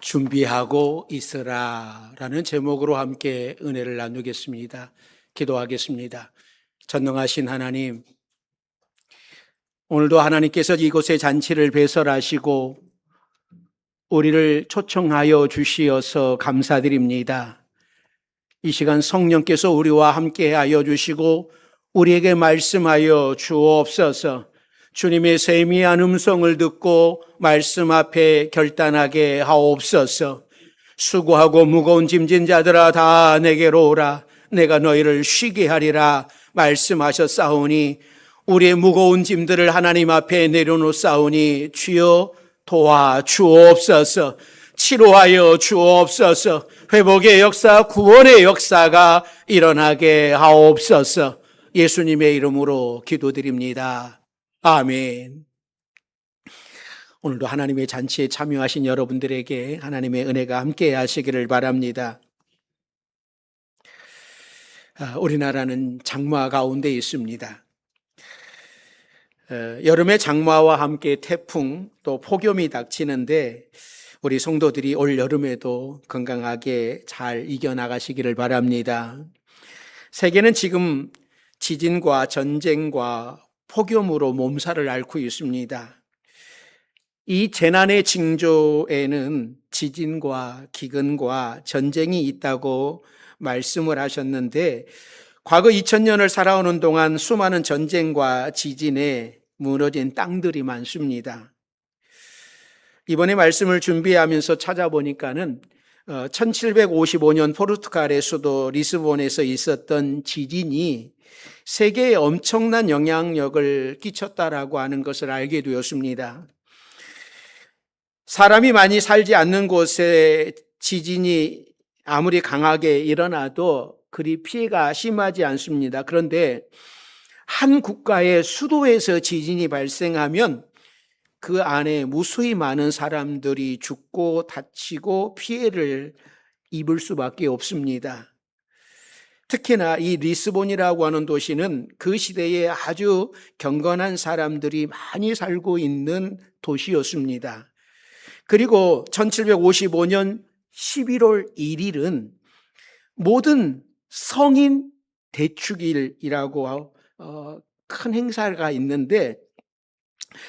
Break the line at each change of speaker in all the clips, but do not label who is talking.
준비하고 있으라 라는 제목으로 함께 은혜를 나누겠습니다. 기도하겠습니다. 전능하신 하나님, 오늘도 하나님께서 이곳에 잔치를 배설하시고 우리를 초청하여 주시어서 감사드립니다. 이 시간 성령께서 우리와 함께하여 주시고 우리에게 말씀하여 주옵소서. 주님의 세미한 음성을 듣고 말씀 앞에 결단하게 하옵소서. 수고하고 무거운 짐진 자들아 다 내게로 오라. 내가 너희를 쉬게 하리라 말씀하셨사오니 우리의 무거운 짐들을 하나님 앞에 내려놓사오니 주여 도와주옵소서. 치료하여 주옵소서. 회복의 역사, 구원의 역사가 일어나게 하옵소서. 예수님의 이름으로 기도드립니다. 아멘. 오늘도 하나님의 잔치에 참여하신 여러분들에게 하나님의 은혜가 함께 하시기를 바랍니다. 우리나라는 장마 가운데 있습니다. 여름의 장마와 함께 태풍 또 폭염이 닥치는데 우리 성도들이 올 여름에도 건강하게 잘 이겨나가시기를 바랍니다. 세계는 지금 지진과 전쟁과 폭염으로 몸살을 앓고 있습니다. 이 재난의 징조에는 지진과 기근과 전쟁이 있다고 말씀을 하셨는데 과거 2000년을 살아오는 동안 수많은 전쟁과 지진에 무너진 땅들이 많습니다. 이번에 말씀을 준비하면서 찾아보니까는 1755년 포르투갈의 수도 리스본에서 있었던 지진이 세계에 엄청난 영향력을 끼쳤다라고 하는 것을 알게 되었습니다. 사람이 많이 살지 않는 곳에 지진이 아무리 강하게 일어나도 그리 피해가 심하지 않습니다. 그런데 한 국가의 수도에서 지진이 발생하면 그 안에 무수히 많은 사람들이 죽고 다치고 피해를 입을 수밖에 없습니다. 특히나 이 리스본이라고 하는 도시는 그 시대에 아주 경건한 사람들이 많이 살고 있는 도시였습니다. 그리고 1755년 11월 1일은 모든 성인 대축일이라고 큰 행사가 있는데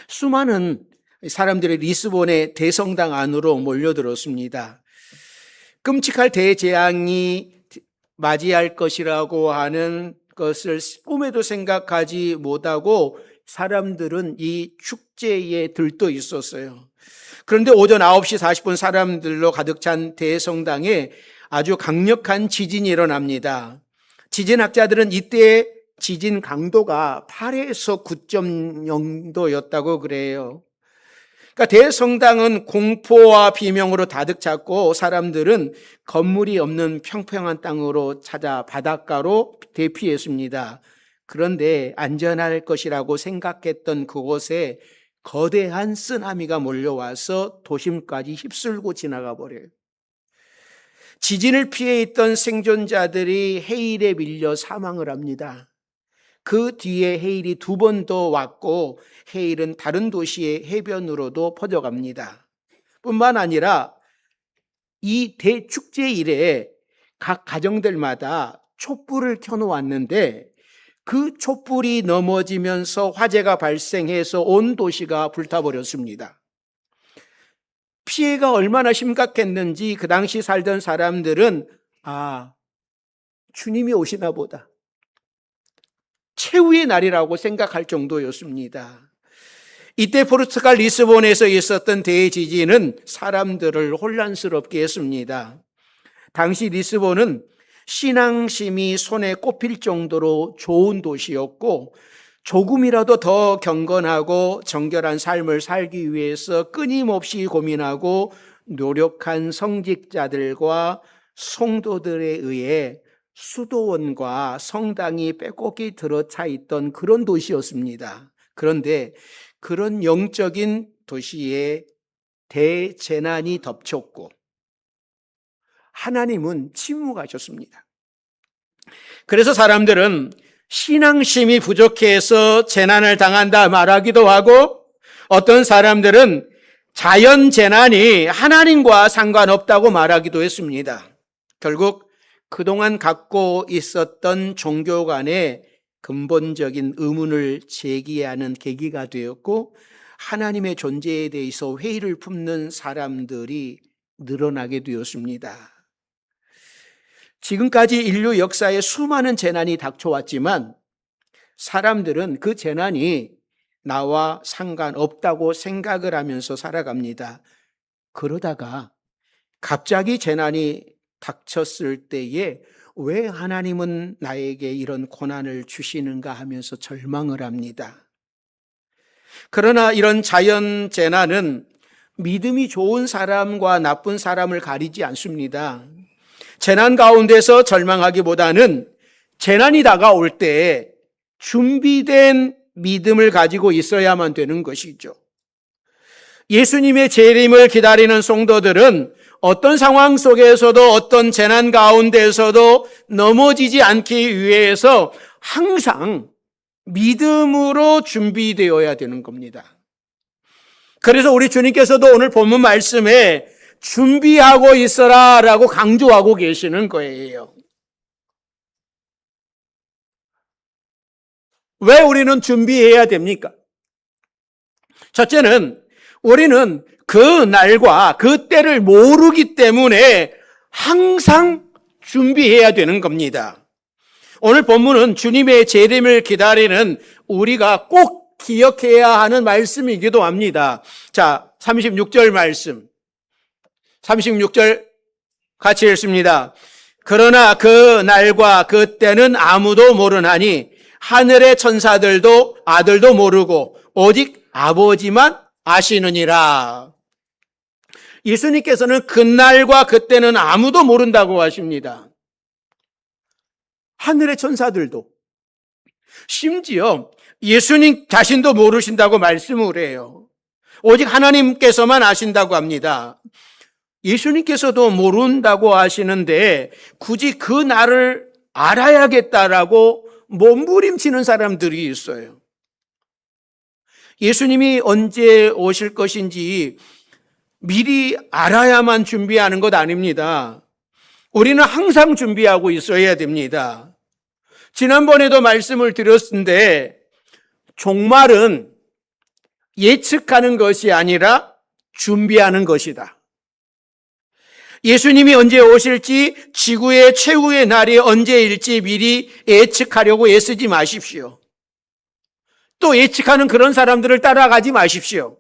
수많은 사람들이 리스본의 대성당 안으로 몰려들었습니다. 끔찍할 대재앙이 맞이할 것이라고 하는 것을 꿈에도 생각하지 못하고 사람들은 이 축제에 들떠 있었어요. 그런데 오전 9시 40분 사람들로 가득 찬 대성당에 아주 강력한 지진이 일어납니다. 지진학자들은 이때 지진 강도가 8에서 9.0도였다고 그래요. 그러니까 대성당은 공포와 비명으로 가득 찼고 사람들은 건물이 없는 평평한 땅으로 찾아 바닷가로 대피했습니다. 그런데 안전할 것이라고 생각했던 그곳에 거대한 쓰나미가 몰려와서 도심까지 휩쓸고 지나가 버려요. 지진을 피해 있던 생존자들이 해일에 밀려 사망을 합니다. 그 뒤에 해일이 2번 더 왔고 해일은 다른 도시의 해변으로도 퍼져갑니다. 뿐만 아니라 이 대축제 일에 각 가정들마다 촛불을 켜놓았는데 그 촛불이 넘어지면서 화재가 발생해서 온 도시가 불타버렸습니다. 피해가 얼마나 심각했는지 그 당시 살던 사람들은 주님이 오시나 보다. 최후의 날이라고 생각할 정도였습니다. 이때 포르투갈 리스본에서 있었던 대지진은 사람들을 혼란스럽게 했습니다. 당시 리스본은 신앙심이 손에 꼽힐 정도로 좋은 도시였고 조금이라도 더 경건하고 정결한 삶을 살기 위해서 끊임없이 고민하고 노력한 성직자들과 성도들에 의해 수도원과 성당이 빼곡히 들어차 있던 그런 도시였습니다. 그런데 그런 영적인 도시에 대재난이 덮쳤고 하나님은 침묵하셨습니다. 그래서 사람들은 신앙심이 부족해서 재난을 당한다 말하기도 하고 어떤 사람들은 자연 재난이 하나님과 상관없다고 말하기도 했습니다. 결국 그동안 갖고 있었던 종교 간의 근본적인 의문을 제기하는 계기가 되었고, 하나님의 존재에 대해서 회의를 품는 사람들이 늘어나게 되었습니다. 지금까지 인류 역사에 수많은 재난이 닥쳐왔지만 사람들은 그 재난이 나와 상관없다고 생각을 하면서 살아갑니다. 그러다가 갑자기 재난이 닥쳤을 때에 왜 하나님은 나에게 이런 고난을 주시는가 하면서 절망을 합니다. 그러나 이런 자연 재난은 믿음이 좋은 사람과 나쁜 사람을 가리지 않습니다. 재난 가운데서 절망하기보다는 재난이 다가올 때 준비된 믿음을 가지고 있어야만 되는 것이죠. 예수님의 재림을 기다리는 성도들은 어떤 상황 속에서도, 어떤 재난 가운데서도 넘어지지 않기 위해서 항상 믿음으로 준비되어야 되는 겁니다. 그래서 우리 주님께서도 오늘 본문 말씀에 준비하고 있어라 라고 강조하고 계시는 거예요. 왜 우리는 준비해야 됩니까? 첫째는 우리는 그 날과 그 때를 모르기 때문에 항상 준비해야 되는 겁니다. 오늘 본문은 주님의 재림을 기다리는 우리가 꼭 기억해야 하는 말씀이기도 합니다. 자, 36절 말씀. 36절 같이 읽습니다. 그러나 그 날과 그 때는 아무도 모르나니 하늘의 천사들도 아들도 모르고 오직 아버지만 아시느니라. 예수님께서는 그날과 그때는 아무도 모른다고 하십니다. 하늘의 천사들도, 심지어 예수님 자신도 모르신다고 말씀을 해요. 오직 하나님께서만 아신다고 합니다. 예수님께서도 모른다고 하시는데 굳이 그 날을 알아야겠다라고 몸부림치는 사람들이 있어요. 예수님이 언제 오실 것인지 미리 알아야만 준비하는 것 아닙니다. 우리는 항상 준비하고 있어야 됩니다. 지난번에도 말씀을 드렸는데 종말은 예측하는 것이 아니라 준비하는 것이다. 예수님이 언제 오실지, 지구의 최후의 날이 언제일지 미리 예측하려고 애쓰지 마십시오. 또 예측하는 그런 사람들을 따라가지 마십시오.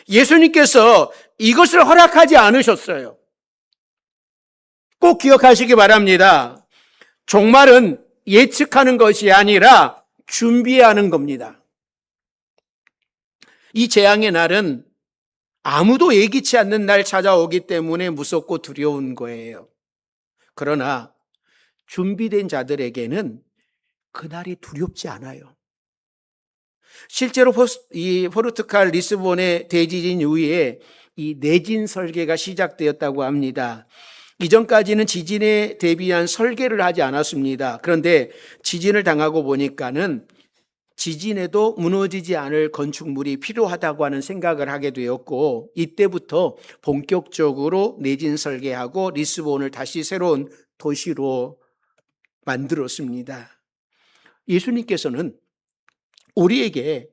예수님께서 이것을 허락하지 않으셨어요. 꼭 기억하시기 바랍니다. 종말은 예측하는 것이 아니라 준비하는 겁니다. 이 재앙의 날은 아무도 예기치 않는 날 찾아오기 때문에 무섭고 두려운 거예요. 그러나 준비된 자들에게는 그날이 두렵지 않아요. 실제로 이 포르투갈 리스본의 대지진 이후에 이 내진 설계가 시작되었다고 합니다. 이전까지는 지진에 대비한 설계를 하지 않았습니다. 그런데 지진을 당하고 보니까는 지진에도 무너지지 않을 건축물이 필요하다고 하는 생각을 하게 되었고, 이때부터 본격적으로 내진 설계하고 리스본을 다시 새로운 도시로 만들었습니다. 예수님께서는 우리에게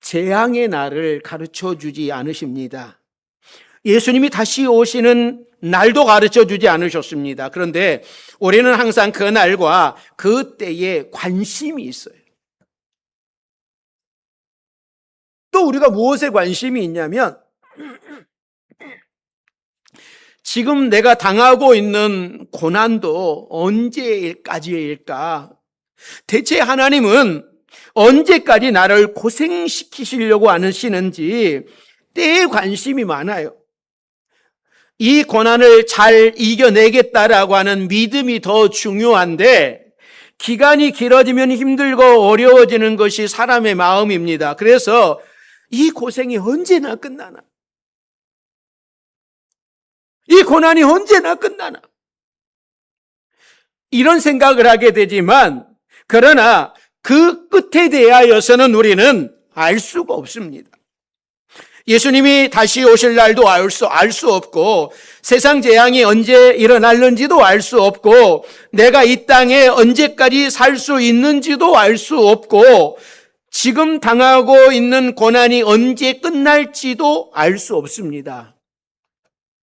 재앙의 날을 가르쳐 주지 않으십니다. 예수님이 다시 오시는 날도 가르쳐 주지 않으셨습니다. 그런데 우리는 항상 그 날과 그 때에 관심이 있어요. 또 우리가 무엇에 관심이 있냐면, 지금 내가 당하고 있는 고난도 언제까지일까? 대체 하나님은 언제까지 나를 고생시키시려고 하시는지 때에 관심이 많아요. 이 고난을 잘 이겨내겠다라고 하는 믿음이 더 중요한데, 기간이 길어지면 힘들고 어려워지는 것이 사람의 마음입니다. 그래서 이 고생이 언제나 끝나나? 이 고난이 언제나 끝나나? 이런 생각을 하게 되지만, 그러나 그 끝에 대하여서는 우리는 알 수가 없습니다. 예수님이 다시 오실 날도 알 수 없고, 세상 재앙이 언제 일어날는지도 알 수 없고, 내가 이 땅에 언제까지 살 수 있는지도 알 수 없고, 지금 당하고 있는 고난이 언제 끝날지도 알 수 없습니다.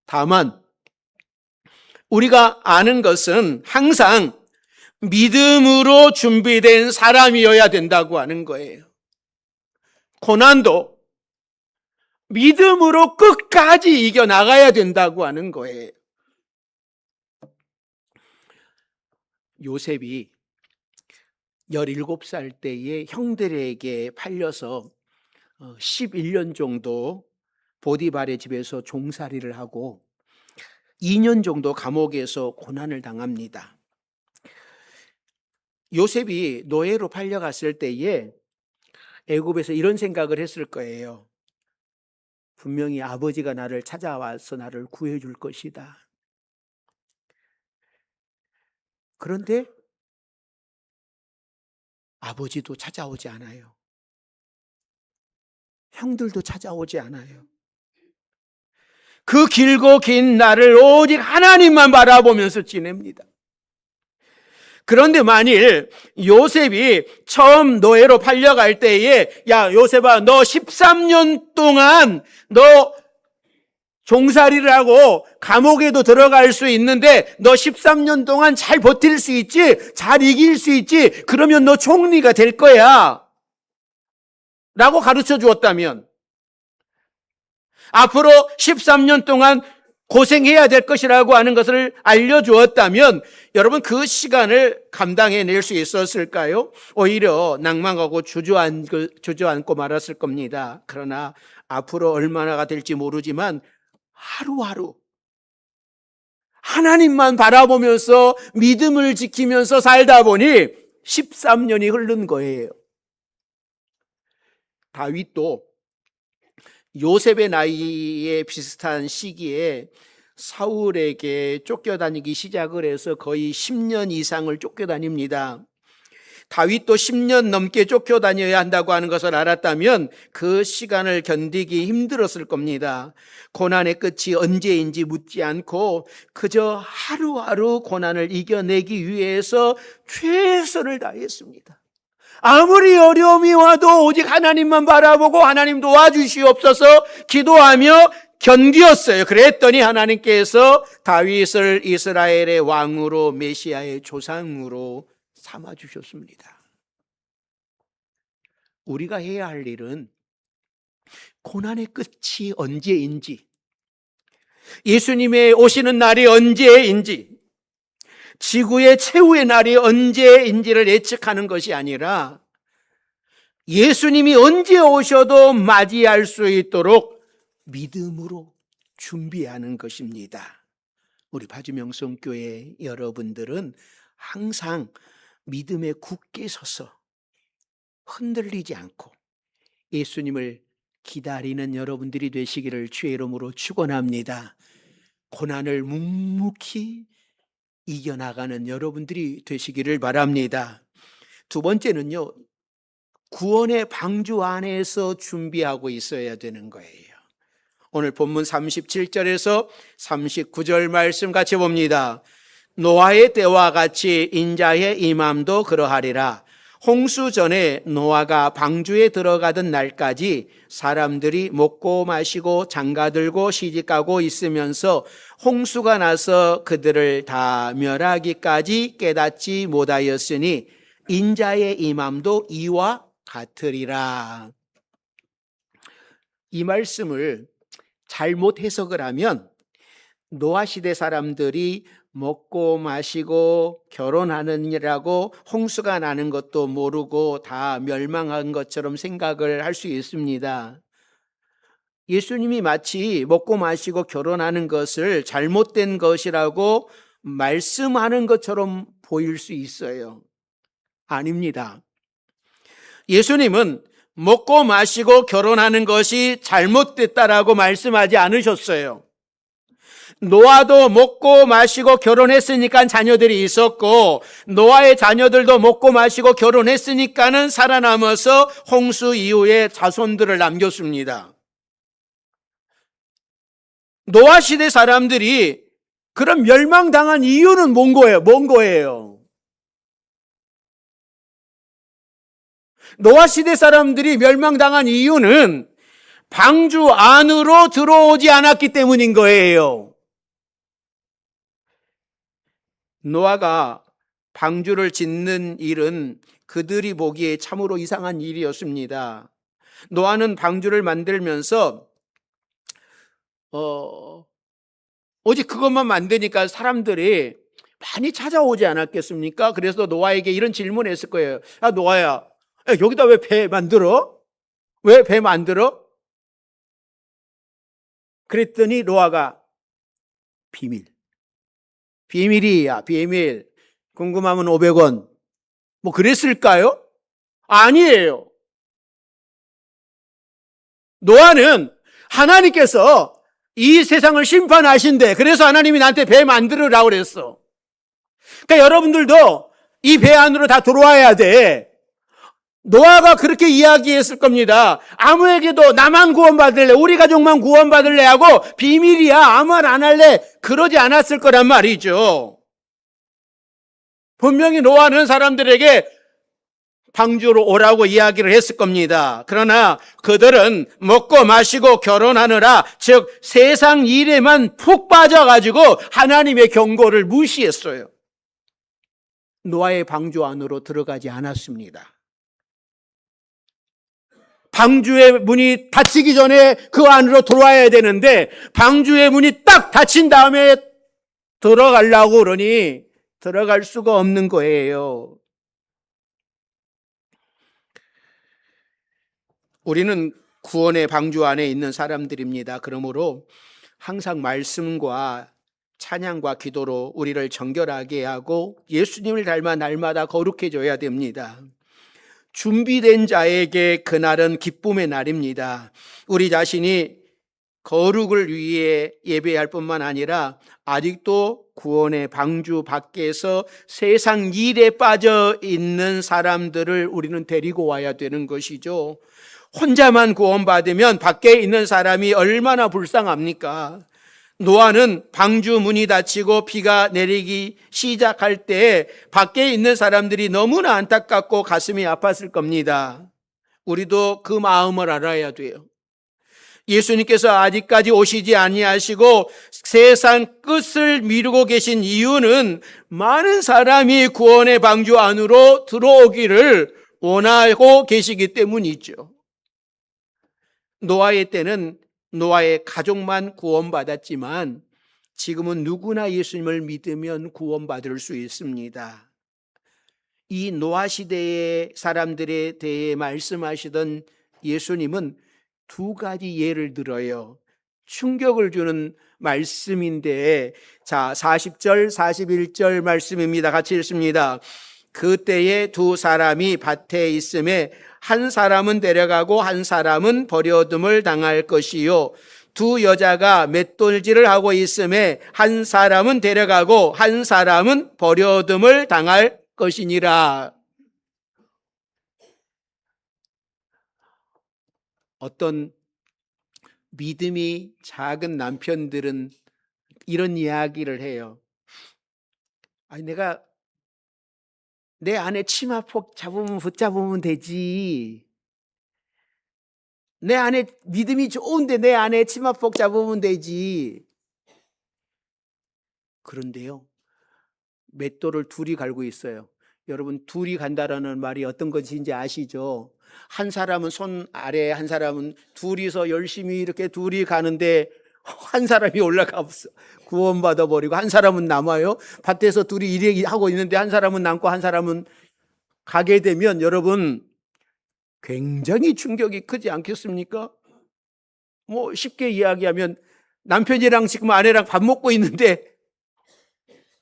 다만 우리가 아는 것은 항상 믿음으로 준비된 사람이어야 된다고 하는 거예요. 고난도 믿음으로 끝까지 이겨나가야 된다고 하는 거예요. 요셉이 17살 때에 형들에게 팔려서 11년 정도 보디발의 집에서 종살이를 하고 2년 정도 감옥에서 고난을 당합니다. 요셉이 노예로 팔려갔을 때에 애굽에서 이런 생각을 했을 거예요. 분명히 아버지가 나를 찾아와서 나를 구해줄 것이다. 그런데 아버지도 찾아오지 않아요. 형들도 찾아오지 않아요. 그 길고 긴 날을 오직 하나님만 바라보면서 지냅니다. 그런데 만일 요셉이 처음 노예로 팔려갈 때에, 야 요셉아, 너 13년 동안 너 종살이를 하고 감옥에도 들어갈 수 있는데 너 13년 동안 잘 버틸 수 있지? 잘 이길 수 있지? 그러면 너 총리가 될 거야 라고 가르쳐 주었다면, 앞으로 13년 동안 고생해야 될 것이라고 하는 것을 알려주었다면 여러분 그 시간을 감당해낼 수 있었을까요? 오히려 낭망하고 주저앉고 말았을 겁니다. 그러나 앞으로 얼마나가 될지 모르지만 하루하루 하나님만 바라보면서 믿음을 지키면서 살다 보니 13년이 흐른 거예요. 다윗도 요셉의 나이에 비슷한 시기에 사울에게 쫓겨다니기 시작을 해서 거의 10년 이상을 쫓겨다닙니다. 다윗도 10년 넘게 쫓겨다녀야 한다고 하는 것을 알았다면 그 시간을 견디기 힘들었을 겁니다. 고난의 끝이 언제인지 묻지 않고 그저 하루하루 고난을 이겨내기 위해서 최선을 다했습니다. 아무리 어려움이 와도 오직 하나님만 바라보고 하나님 도와주시옵소서 기도하며 견디었어요. 그랬더니 하나님께서 다윗을 이스라엘의 왕으로, 메시아의 조상으로 삼아주셨습니다. 우리가 해야 할 일은 고난의 끝이 언제인지, 예수님의 오시는 날이 언제인지, 지구의 최후의 날이 언제인지를 예측하는 것이 아니라 예수님이 언제 오셔도 맞이할 수 있도록 믿음으로 준비하는 것입니다. 우리 바주명성교회 여러분들은 항상 믿음에 굳게 서서 흔들리지 않고 예수님을 기다리는 여러분들이 되시기를 주의 이름으로 축원합니다. 고난을 묵묵히 이겨나가는 여러분들이 되시기를 바랍니다. 두 번째는요, 구원의 방주 안에서 준비하고 있어야 되는 거예요. 오늘 본문 37절에서 39절 말씀 같이 봅니다. 노아의 때와 같이 인자의 임함도 그러하리라. 홍수 전에 노아가 방주에 들어가던 날까지 사람들이 먹고 마시고 장가들고 시집가고 있으면서 홍수가 나서 그들을 다 멸하기까지 깨닫지 못하였으니 인자의 임함도 이와 같으리라. 이 말씀을 잘못 해석을 하면 노아 시대 사람들이 먹고 마시고 결혼하느니라고 홍수가 나는 것도 모르고 다 멸망한 것처럼 생각을 할 수 있습니다. 예수님이 마치 먹고 마시고 결혼하는 것을 잘못된 것이라고 말씀하는 것처럼 보일 수 있어요. 아닙니다. 예수님은 먹고 마시고 결혼하는 것이 잘못됐다라고 말씀하지 않으셨어요. 노아도 먹고 마시고 결혼했으니까 자녀들이 있었고, 노아의 자녀들도 먹고 마시고 결혼했으니까는 살아남아서 홍수 이후에 자손들을 남겼습니다. 노아 시대 사람들이 그럼 멸망당한 이유는 뭔 거예요? 뭔 거예요? 노아 시대 사람들이 멸망당한 이유는 방주 안으로 들어오지 않았기 때문인 거예요. 노아가 방주를 짓는 일은 그들이 보기에 참으로 이상한 일이었습니다. 노아는 방주를 만들면서 오직 그것만 만드니까 사람들이 많이 찾아오지 않았겠습니까? 그래서 노아에게 이런 질문을 했을 거예요. 야, 노아야, 여기다 왜 배 만들어? 왜 배 만들어? 그랬더니 노아가 비밀이야, 비밀. 궁금하면 500원. 뭐 그랬을까요? 아니에요. 노아는 하나님께서 이 세상을 심판하신대. 그래서 하나님이 나한테 배 만들으라고 그랬어. 그러니까 여러분들도 이 배 안으로 다 들어와야 돼. 노아가 그렇게 이야기했을 겁니다. 아무에게도 나만 구원받을래, 우리 가족만 구원받을래 하고 비밀이야, 아무 말 안 할래, 그러지 않았을 거란 말이죠. 분명히 노아는 사람들에게 방주로 오라고 이야기를 했을 겁니다. 그러나 그들은 먹고 마시고 결혼하느라, 즉 세상 일에만 푹 빠져가지고 하나님의 경고를 무시했어요. 노아의 방주 안으로 들어가지 않았습니다. 방주의 문이 닫히기 전에 그 안으로 들어와야 되는데 방주의 문이 딱 닫힌 다음에 들어가려고 그러니 들어갈 수가 없는 거예요. 우리는 구원의 방주 안에 있는 사람들입니다. 그러므로 항상 말씀과 찬양과 기도로 우리를 정결하게 하고 예수님을 닮아 날마다 거룩해져야 됩니다. 준비된 자에게 그날은 기쁨의 날입니다. 우리 자신이 거룩을 위해 예배할 뿐만 아니라 아직도 구원의 방주 밖에서 세상 일에 빠져 있는 사람들을 우리는 데리고 와야 되는 것이죠. 혼자만 구원받으면 밖에 있는 사람이 얼마나 불쌍합니까? 노아는 방주 문이 닫히고 비가 내리기 시작할 때 밖에 있는 사람들이 너무나 안타깝고 가슴이 아팠을 겁니다. 우리도 그 마음을 알아야 돼요. 예수님께서 아직까지 오시지 아니하시고 세상 끝을 미루고 계신 이유는 많은 사람이 구원의 방주 안으로 들어오기를 원하고 계시기 때문이죠. 노아의 때는 노아의 가족만 구원받았지만 지금은 누구나 예수님을 믿으면 구원받을 수 있습니다. 이 노아 시대의 사람들에 대해 말씀하시던 예수님은 두 가지 예를 들어요. 충격을 주는 말씀인데, 자, 40절, 41절 말씀입니다. 같이 읽습니다. 그때에 두 사람이 밭에 있음에 한 사람은 데려가고 한 사람은 버려둠을 당할 것이요. 두 여자가 맷돌질을 하고 있음에 한 사람은 데려가고 한 사람은 버려둠을 당할 것이니라. 어떤 믿음이 작은 남편들은 이런 이야기를 해요. 아니, 내가 내 아내 치마폭 잡으면 붙잡으면 되지. 내 아내 믿음이 좋은데 내 아내 치마폭 잡으면 되지. 그런데요, 맷돌을 둘이 갈고 있어요. 여러분, 둘이 간다라는 말이 어떤 것인지 아시죠? 한 사람은 손 아래, 한 사람은 둘이서 열심히 이렇게 둘이 가는데 한 사람이 올라가 구원받아 버리고 한 사람은 남아요. 밭에서 둘이 일하고 있는데 한 사람은 남고 한 사람은 가게 되면 여러분 굉장히 충격이 크지 않겠습니까? 뭐 쉽게 이야기하면 남편이랑 지금 아내랑 밥 먹고 있는데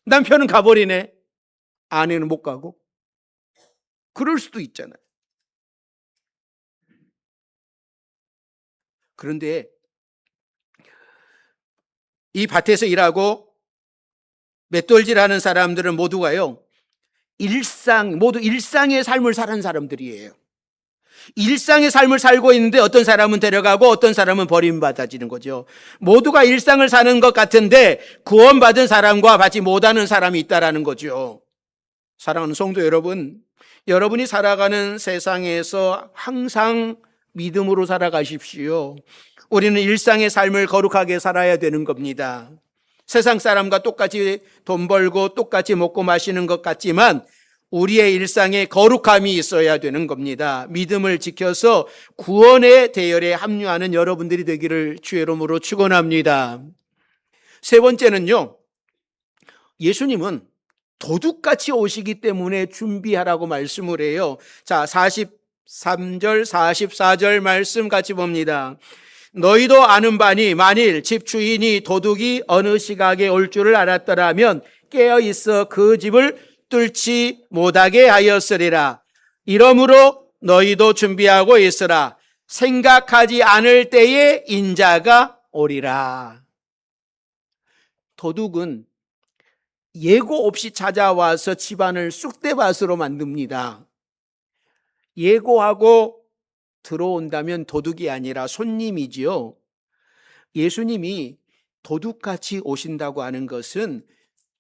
남편은 가버리네. 아내는 못 가고. 그럴 수도 있잖아요. 그런데 이 밭에서 일하고 맷돌질하는 사람들은 모두가요, 모두 일상의 삶을 사는 사람들이에요. 일상의 삶을 살고 있는데 어떤 사람은 데려가고 어떤 사람은 버림받아지는 거죠. 모두가 일상을 사는 것 같은데 구원받은 사람과 받지 못하는 사람이 있다라는 거죠. 사랑하는 성도 여러분, 여러분이 살아가는 세상에서 항상 믿음으로 살아가십시오. 우리는 일상의 삶을 거룩하게 살아야 되는 겁니다. 세상 사람과 똑같이 돈 벌고 똑같이 먹고 마시는 것 같지만 우리의 일상에 거룩함이 있어야 되는 겁니다. 믿음을 지켜서 구원의 대열에 합류하는 여러분들이 되기를 주의 이름으로 축원합니다. 세 번째는요, 예수님은 도둑같이 오시기 때문에 준비하라고 말씀을 해요. 자, 43절, 44절 말씀 같이 봅니다. 너희도 아는 바니 만일 집주인이 도둑이 어느 시각에 올 줄을 알았더라면 깨어 있어 그 집을 뚫지 못하게 하였으리라. 이러므로 너희도 준비하고 있으라. 생각하지 않을 때에 인자가 오리라. 도둑은 예고 없이 찾아와서 집안을 쑥대밭으로 만듭니다. 예고하고 들어온다면 도둑이 아니라 손님이지요. 예수님이 도둑같이 오신다고 하는 것은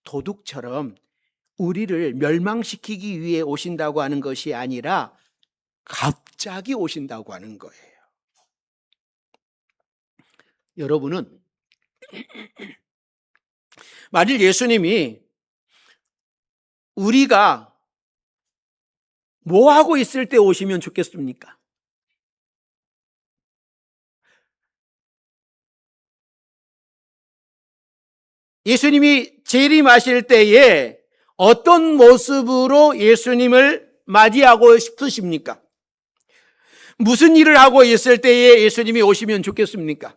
도둑처럼 우리를 멸망시키기 위해 오신다고 하는 것이 아니라 갑자기 오신다고 하는 거예요. 여러분은 만일 예수님이 우리가 뭐 하고 있을 때 오시면 좋겠습니까? 예수님이 재림하실 때에 어떤 모습으로 예수님을 맞이하고 싶으십니까? 무슨 일을 하고 있을 때에 예수님이 오시면 좋겠습니까?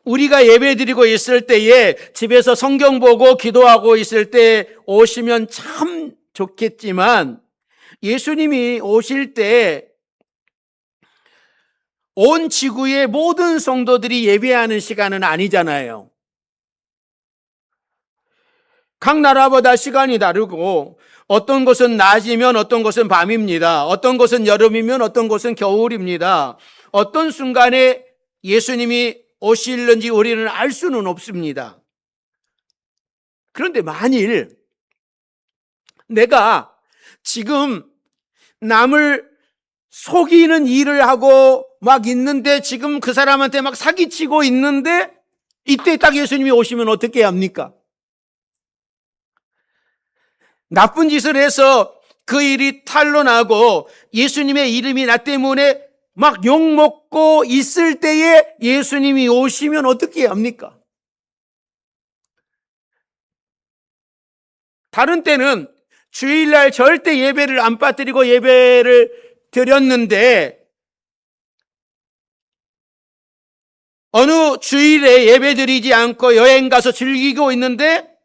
우리가 예배드리고 있을 때에 집에서 성경 보고 기도하고 있을 때 오시면 참 좋겠지만 예수님이 오실 때 온 지구의 모든 성도들이 예배하는 시간은 아니잖아요. 각 나라마다 시간이 다르고 어떤 곳은 낮이면 어떤 곳은 밤입니다. 어떤 곳은 여름이면 어떤 곳은 겨울입니다. 어떤 순간에 예수님이 오실는지 우리는 알 수는 없습니다. 그런데 만일 내가 지금 남을 속이는 일을 하고 막 있는데 지금 그 사람한테 막 사기치고 있는데 이때 딱 예수님이 오시면 어떻게 합니까? 나쁜 짓을 해서 그 일이 탄로나고 예수님의 이름이 나 때문에 막 욕먹고 있을 때에 예수님이 오시면 어떻게 합니까? 다른 때는 주일날 절대 예배를 안 빠뜨리고 예배를 드렸는데 어느 주일에 예배드리지 않고 여행 가서 즐기고 있는데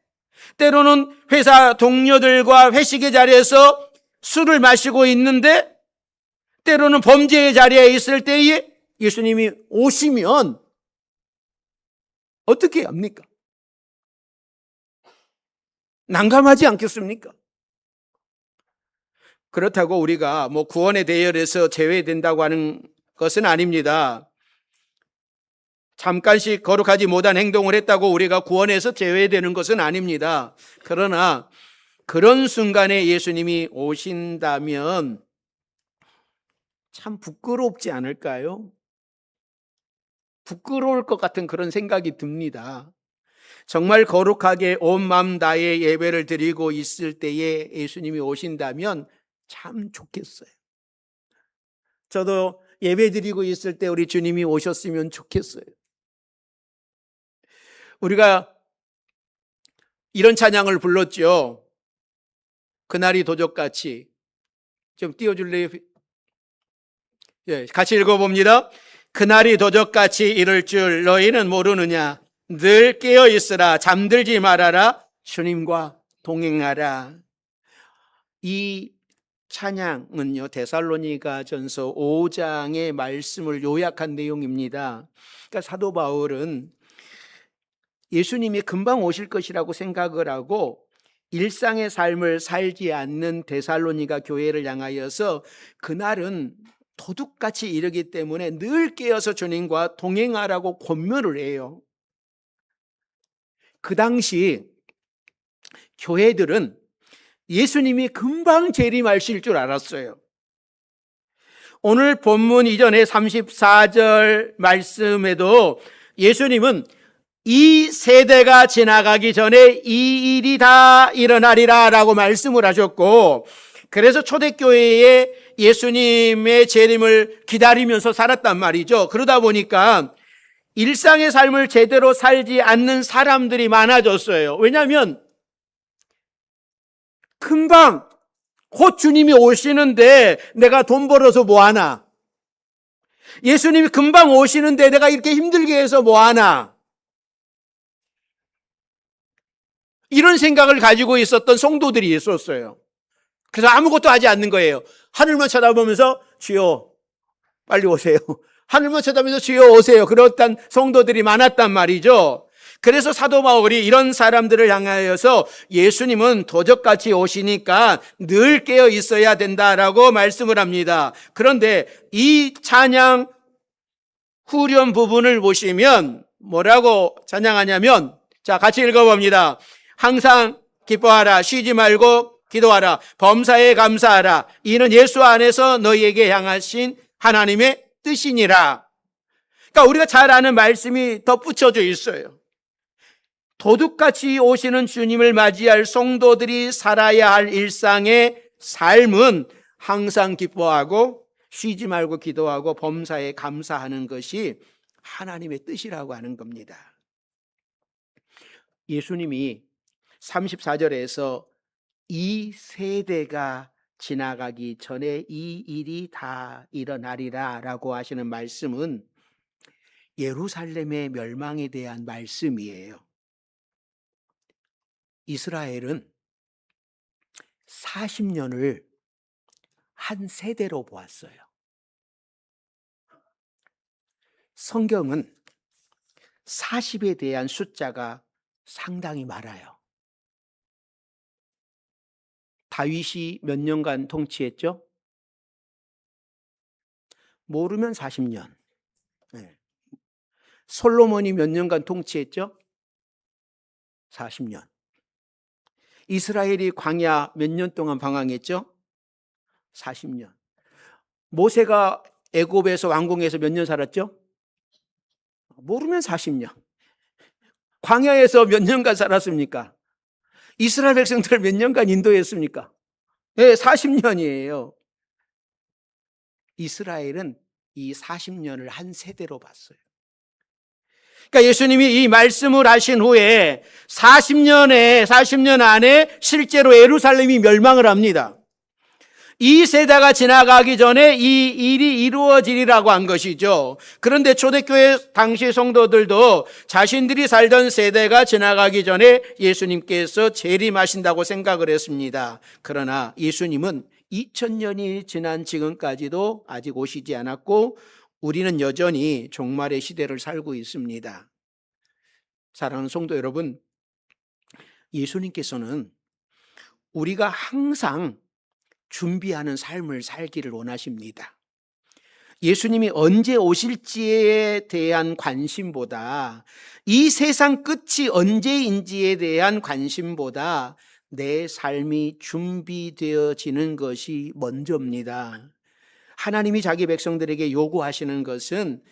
때로는 회사 동료들과 회식의 자리에서 술을 마시고 있는데 때로는 범죄의 자리에 있을 때에 예수님이 오시면 어떻게 합니까? 난감하지 않겠습니까? 그렇다고 우리가 구원의 대열에서 제외된다고 하는 것은 아닙니다. 잠깐씩 거룩하지 못한 행동을 했다고 우리가 구원에서 제외되는 것은 아닙니다. 그러나 그런 순간에 예수님이 오신다면 참 부끄럽지 않을까요? 부끄러울 것 같은 그런 생각이 듭니다. 정말 거룩하게 온 마음 다해 예배를 드리고 있을 때에 예수님이 오신다면 참 좋겠어요. 저도 예배 드리고 있을 때 우리 주님이 오셨으면 좋겠어요. 우리가 이런 찬양을 불렀죠. 그날이 도적같이. 좀 띄워줄래요? 예, 같이 읽어봅니다. 그날이 도적같이 이를 줄 너희는 모르느냐. 늘 깨어 있으라. 잠들지 말아라. 주님과 동행하라. 이 찬양은요, 데살로니가전서 5장의 말씀을 요약한 내용입니다. 그러니까 사도 바울은 예수님이 금방 오실 것이라고 생각을 하고 일상의 삶을 살지 않는 데살로니가 교회를 향하여서 그날은 도둑같이 이르기 때문에 늘 깨어서 주님과 동행하라고 권면을 해요. 그 당시 교회들은 예수님이 금방 재림하실 줄 알았어요. 오늘 본문 이전에 34절 말씀에도 예수님은 이 세대가 지나가기 전에 이 일이 다 일어나리라 라고 말씀을 하셨고, 그래서 초대교회에 예수님의 재림을 기다리면서 살았단 말이죠. 그러다 보니까 일상의 삶을 제대로 살지 않는 사람들이 많아졌어요. 왜냐하면 금방 곧 주님이 오시는데 내가 돈 벌어서 뭐하나? 예수님이 금방 오시는데 내가 이렇게 힘들게 해서 뭐하나? 이런 생각을 가지고 있었던 성도들이 있었어요. 그래서 아무것도 하지 않는 거예요. 하늘만 쳐다보면서 주여 빨리 오세요. 하늘만 쳐다보면서 주여 오세요. 그렇단 성도들이 많았단 말이죠. 그래서 사도 바울이 이런 사람들을 향하여서 예수님은 도적같이 오시니까 늘 깨어 있어야 된다라고 말씀을 합니다. 그런데 이 찬양 후렴 부분을 보시면 뭐라고 찬양하냐면, 자, 같이 읽어봅니다. 항상 기뻐하라, 쉬지 말고 기도하라, 범사에 감사하라, 이는 예수 안에서 너희에게 향하신 하나님의 뜻이니라. 그러니까 우리가 잘 아는 말씀이 덧붙여져 있어요. 도둑같이 오시는 주님을 맞이할 성도들이 살아야 할 일상의 삶은 항상 기뻐하고 쉬지 말고 기도하고 범사에 감사하는 것이 하나님의 뜻이라고 하는 겁니다. 예수님이 34절에서 이 세대가 지나가기 전에 이 일이 다 일어나리라 라고 하시는 말씀은 예루살렘의 멸망에 대한 말씀이에요. 이스라엘은 40년을 한 세대로 보았어요. 성경은 40에 대한 숫자가 상당히 많아요. 다윗이 몇 년간 통치했죠? 모르면 40년. 네. 솔로몬이 몇 년간 통치했죠? 40년. 이스라엘이 광야 몇 년 동안 방황했죠? 40년. 모세가 애굽에서 왕궁에서 몇 년 살았죠? 모르면 40년. 광야에서 몇 년간 살았습니까? 이스라엘 백성들을 몇 년간 인도했습니까? 네, 40년이에요. 이스라엘은 이 40년을 한 세대로 봤어요. 그러니까 예수님이 이 말씀을 하신 후에 40년 안에 실제로 예루살렘이 멸망을 합니다. 이 세대가 지나가기 전에 이 일이 이루어지리라고 한 것이죠. 그런데 초대교회 당시 성도들도 자신들이 살던 세대가 지나가기 전에 예수님께서 재림하신다고 생각을 했습니다. 그러나 예수님은 2000년이 지난 지금까지도 아직 오시지 않았고 우리는 여전히 종말의 시대를 살고 있습니다. 사랑하는 성도 여러분, 예수님께서는 우리가 항상 준비하는 삶을 살기를 원하십니다. 예수님이 언제 오실지에 대한 관심보다 이 세상 끝이 언제인지에 대한 관심보다 내 삶이 준비되어지는 것이 먼저입니다. 하나님이 자기 백성들에게 요구하시는 것은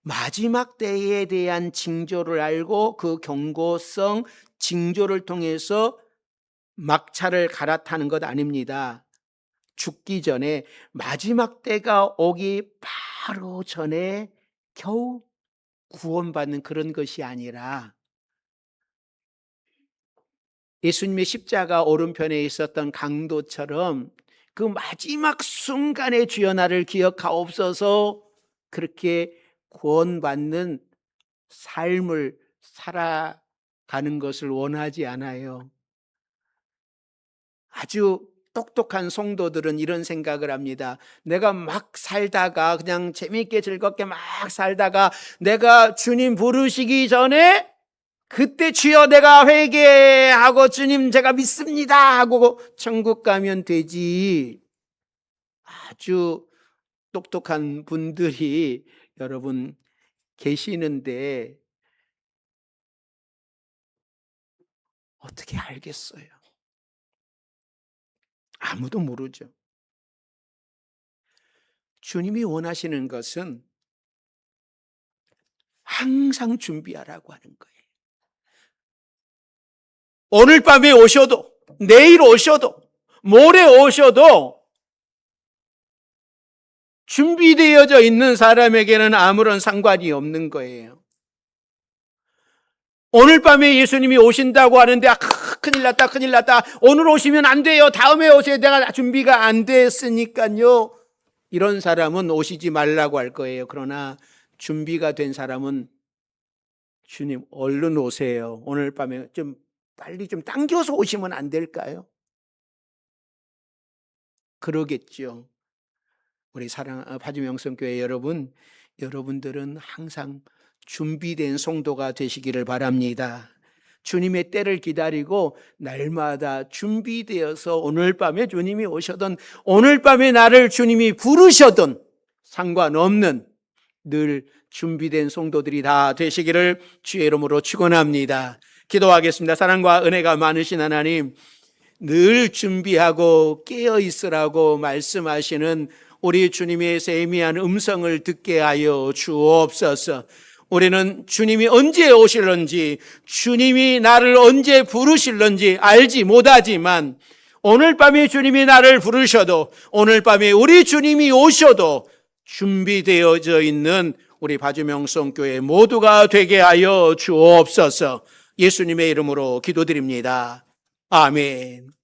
마지막 때에 대한 징조를 알고 그 경고성 징조를 통해서 막차를 갈아타는 것 아닙니다. 죽기 전에 마지막 때가 오기 바로 전에 겨우 구원받는 그런 것이 아니라 예수님의 십자가 오른편에 있었던 강도처럼 그 마지막 순간에 주여 나를 기억하옵소서 그렇게 구원받는 삶을 살아가는 것을 원하지 않아요. 아주 똑똑한 성도들은 이런 생각을 합니다. 내가 막 살다가 그냥 재미있게 즐겁게 막 살다가 내가 주님 부르시기 전에 그때 주여 내가 회개하고 주님 제가 믿습니다 하고 천국 가면 되지. 아주 똑똑한 분들이 여러분 계시는데 어떻게 알겠어요? 아무도 모르죠. 주님이 원하시는 것은 항상 준비하라고 하는 거예요. 오늘 밤에 오셔도, 내일 오셔도, 모레 오셔도 준비되어져 있는 사람에게는 아무런 상관이 없는 거예요. 오늘 밤에 예수님이 오신다고 하는데 큰일 났다 큰일 났다, 오늘 오시면 안 돼요, 다음에 오세요, 내가 준비가 안 됐으니까요, 이런 사람은 오시지 말라고 할 거예요. 그러나 준비가 된 사람은 주님 얼른 오세요, 오늘 밤에 좀 빨리 좀 당겨서 오시면 안 될까요? 그러겠죠. 우리 사랑 파주명성교회 여러분, 여러분들은 항상 준비된 성도가 되시기를 바랍니다. 주님의 때를 기다리고 날마다 준비되어서 오늘 밤에 주님이 오셔든 오늘 밤에 나를 주님이 부르셔든 상관없는 늘 준비된 성도들이 다 되시기를 주의 이름으로 축원합니다. 기도하겠습니다. 사랑과 은혜가 많으신 하나님, 늘 준비하고 깨어 있으라고 말씀하시는 우리 주님의 세미한 음성을 듣게 하여 주옵소서. 우리는 주님이 언제 오실런지, 주님이 나를 언제 부르실런지 알지 못하지만 오늘 밤에 주님이 나를 부르셔도, 오늘 밤에 우리 주님이 오셔도 준비되어져 있는 우리 파주명성교회 모두가 되게 하여 주옵소서. 예수님의 이름으로 기도드립니다. 아멘.